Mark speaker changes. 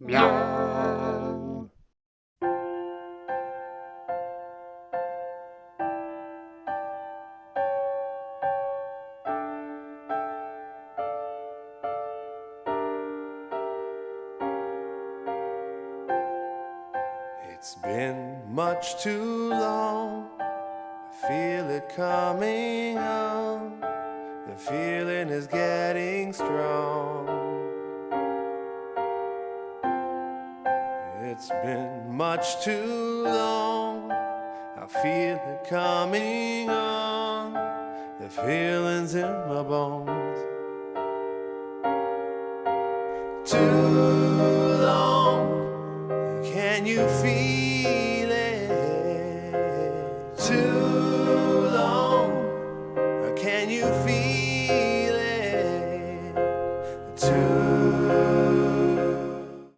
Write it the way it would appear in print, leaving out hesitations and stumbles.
Speaker 1: Meow.
Speaker 2: It's been much too long. I feel it coming on. The feeling is getting strong. It's been much too long. I feel it coming on. The feeling's in my bones. Too